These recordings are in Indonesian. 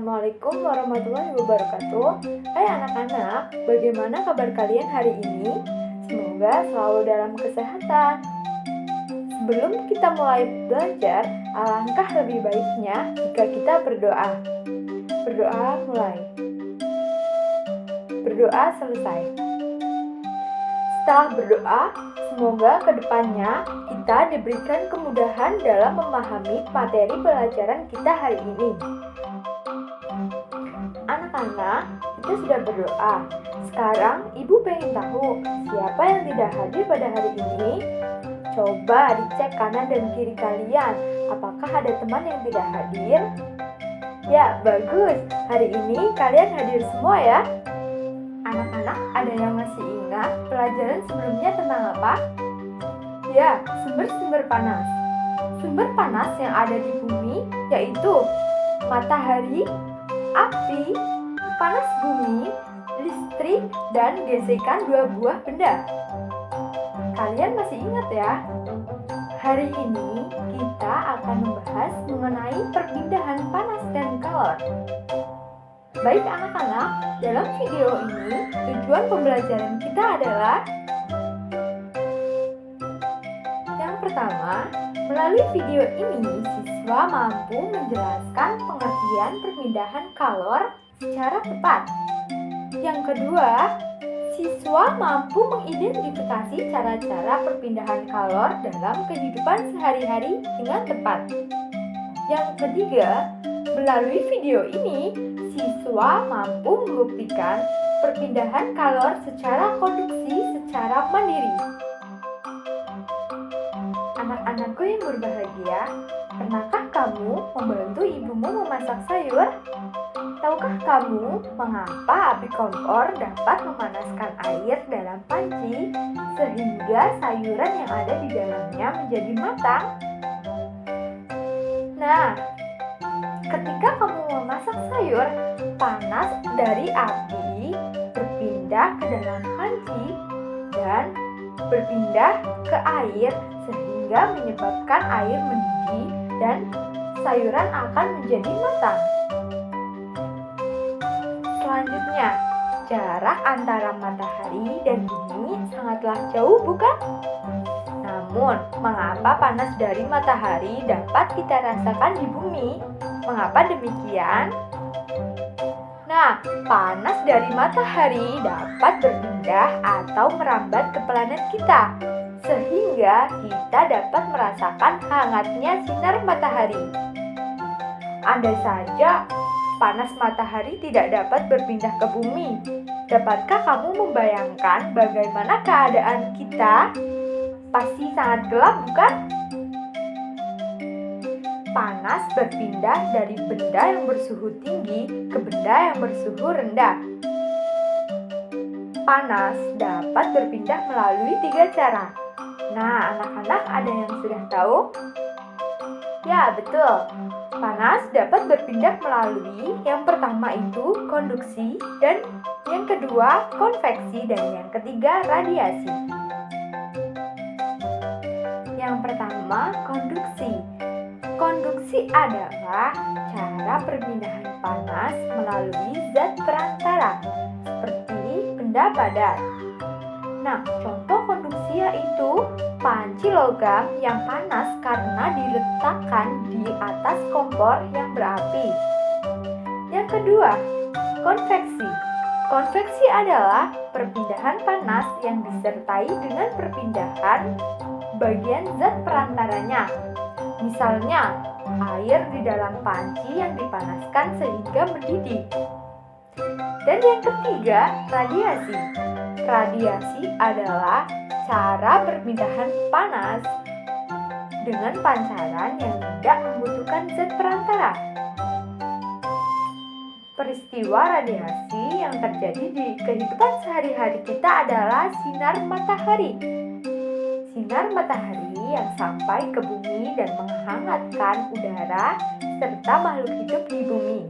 Assalamualaikum warahmatullahi wabarakatuh. Hai anak-anak, bagaimana kabar kalian hari ini? Semoga selalu dalam kesehatan. Sebelum kita mulai belajar, alangkah lebih baiknya jika kita berdoa. Berdoa mulai. Berdoa selesai. Setelah berdoa, semoga kedepannya kita diberikan kemudahan dalam memahami materi pelajaran kita hari ini. Anak-anak, kita sudah berdoa. Sekarang ibu pengen tahu siapa yang tidak hadir pada hari ini. Coba dicek kanan dan kiri kalian. Apakah ada teman yang tidak hadir? Ya, bagus. Hari ini kalian hadir semua ya. Anak-anak, ada yang masih ingat pelajaran sebelumnya tentang apa? Ya, sumber-sumber panas. Sumber panas yang ada di bumi yaitu matahari, api, panas bumi, listrik, dan gesekan dua buah benda. Kalian masih ingat ya? Hari ini kita akan membahas mengenai perpindahan panas dan kalor. Baik anak-anak, dalam video ini tujuan pembelajaran kita adalah yang pertama, melalui video ini siswa mampu menjelaskan pengertian perpindahan kalor secara tepat. Yang kedua, siswa mampu mengidentifikasi cara-cara perpindahan kalor dalam kehidupan sehari-hari dengan tepat. Yang ketiga, melalui video ini siswa mampu membuktikan perpindahan kalor secara konduksi secara mandiri. Anak-anakku yang berbahagia, pernahkah kamu membantu ibumu memasak sayur? Tahukah kamu mengapa api kompor dapat memanaskan air dalam panci sehingga sayuran yang ada di dalamnya menjadi matang? Nah, ketika kamu memasak sayur, panas dari api berpindah ke dalam panci dan berpindah ke air sehingga menyebabkan air mendidih dan sayuran akan menjadi matang. Selanjutnya, jarak antara matahari dan bumi sangatlah jauh, bukan? Namun, mengapa panas dari matahari dapat kita rasakan di bumi? Mengapa demikian? Nah, panas dari matahari dapat berpindah atau merambat ke planet kita, sehingga kita dapat merasakan hangatnya sinar matahari. Andai saja panas matahari tidak dapat berpindah ke bumi, dapatkah kamu membayangkan bagaimana keadaan kita? Pasti sangat gelap, bukan? Panas berpindah dari benda yang bersuhu tinggi ke benda yang bersuhu rendah. Panas dapat berpindah melalui 3 cara. Nah, anak-anak ada yang sudah tahu? Ya, betul. Panas dapat berpindah melalui yang pertama itu konduksi, dan yang kedua konveksi, dan yang ketiga radiasi. Yang pertama, konduksi. Konduksi adalah cara perpindahan panas melalui zat perantara, seperti benda padat. Nah, contoh konduksi yaitu panci logam yang panas karena diletakkan di atas kompor yang berapi. Yang kedua, konveksi. Konveksi adalah perpindahan panas yang disertai dengan perpindahan bagian zat perantaranya. Misalnya, air di dalam panci yang dipanaskan sehingga mendidih. Dan yang ketiga, radiasi. Radiasi adalah cara perpindahan panas dengan pancaran yang tidak membutuhkan zat perantara. Peristiwa radiasi yang terjadi di kehidupan sehari-hari kita adalah sinar matahari. Sinar matahari yang sampai ke bumi dan menghangatkan udara serta makhluk hidup di bumi.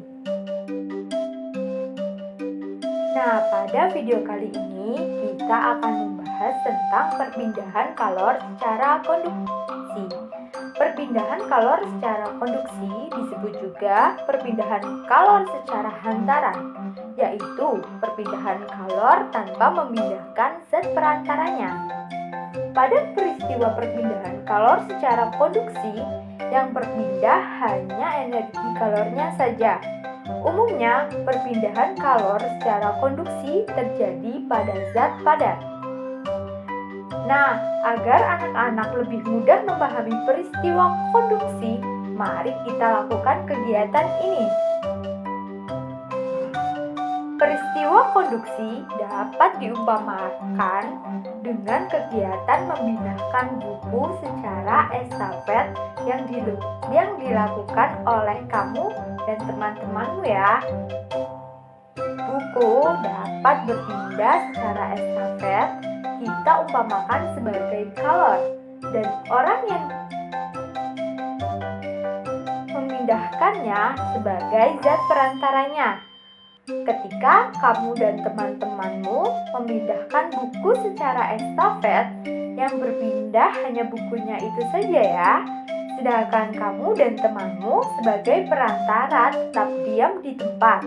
Nah, pada video kali ini kita akan membahas tentang perpindahan kalor secara konduksi. Perpindahan kalor secara konduksi disebut juga perpindahan kalor secara hantaran, yaitu perpindahan kalor tanpa memindahkan zat perantaranya. Pada peristiwa perpindahan kalor secara konduksi, yang berpindah hanya energi kalornya saja. Umumnya, perpindahan kalor secara konduksi terjadi pada zat padat. Nah, agar anak-anak lebih mudah memahami peristiwa konduksi, mari kita lakukan kegiatan ini. Peristiwa konduksi dapat diumpamakan dengan kegiatan memindahkan buku secara estafet yang dilakukan oleh kamu dan teman-temanmu ya. Buku dapat berpindah secara estafet, kita umpamakan sebagai kalor, dan orang yang memindahkannya sebagai zat perantaranya. Ketika kamu dan teman-temanmu memindahkan buku secara estafet, yang berpindah hanya bukunya itu saja ya, sedangkan kamu dan temanmu sebagai perantara tetap diam di tempat.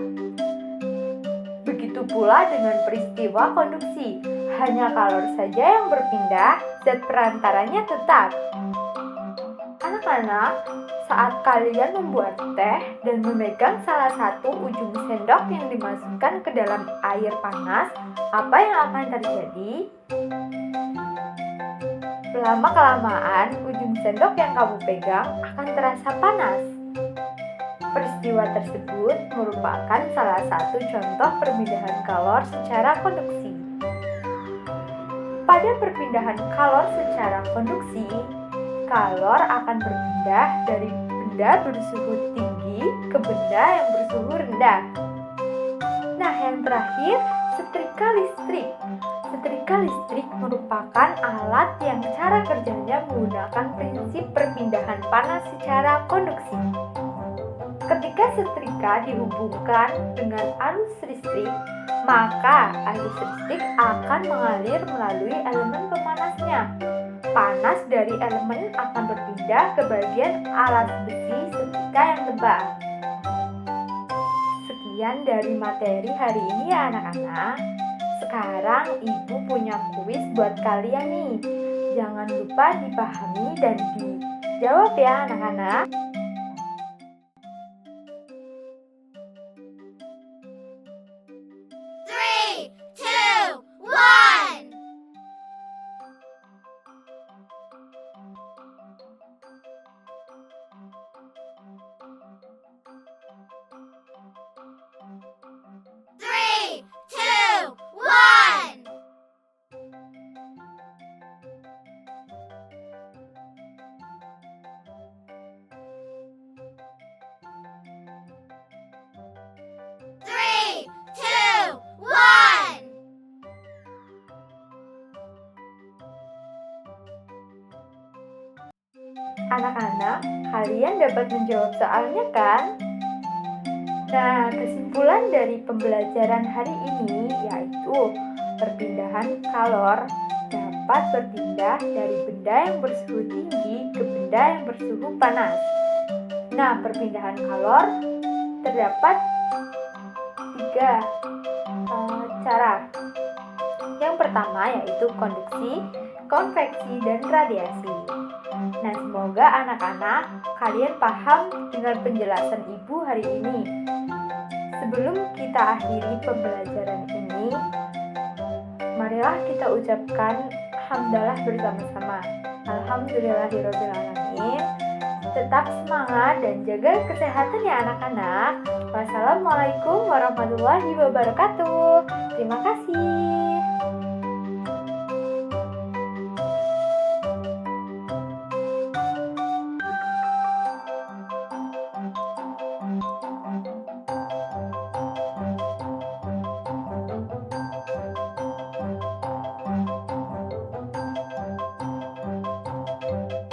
Begitu pula dengan peristiwa konduksi, hanya kalor saja yang berpindah, zat perantaranya tetap. Anak-anak, saat kalian membuat teh dan memegang salah satu ujung sendok yang dimasukkan ke dalam air panas, apa yang akan terjadi? Lama-kelamaan, ujung sendok yang kamu pegang akan terasa panas. Peristiwa tersebut merupakan salah satu contoh perpindahan kalor secara konduksi. Pada perpindahan kalor secara konduksi, kalor akan berpindah dari benda bersuhu tinggi ke benda yang bersuhu rendah. Nah, yang terakhir, setrika listrik. Setrika listrik merupakan alat yang cara kerjanya menggunakan prinsip perpindahan panas secara konduksi. Ketika setrika dihubungkan dengan arus listrik, maka arus listrik akan mengalir melalui elemen pemanasnya. Panas dari elemen akan berpindah ke bagian alas besi setrika yang tebal. Sekian dari materi hari ini ya anak-anak. Sekarang ibu punya kuis buat kalian nih. Jangan lupa dipahami dan dijawab ya anak-anak. Anak-anak, kalian dapat menjawab soalnya kan? Nah, kesimpulan dari pembelajaran hari ini yaitu perpindahan kalor dapat berpindah dari benda yang bersuhu tinggi ke benda yang bersuhu panas. Nah, perpindahan kalor terdapat tiga cara. Yang pertama yaitu konduksi, konveksi, dan radiasi. Nah, semoga anak-anak kalian paham dengan penjelasan ibu hari ini. Sebelum kita akhiri pembelajaran ini, marilah kita ucapkan hamdalah bersama-sama. Alhamdulillahirobbilalamin. Tetap semangat dan jaga kesehatan ya anak-anak. Wassalamualaikum warahmatullahi wabarakatuh. Terima kasih.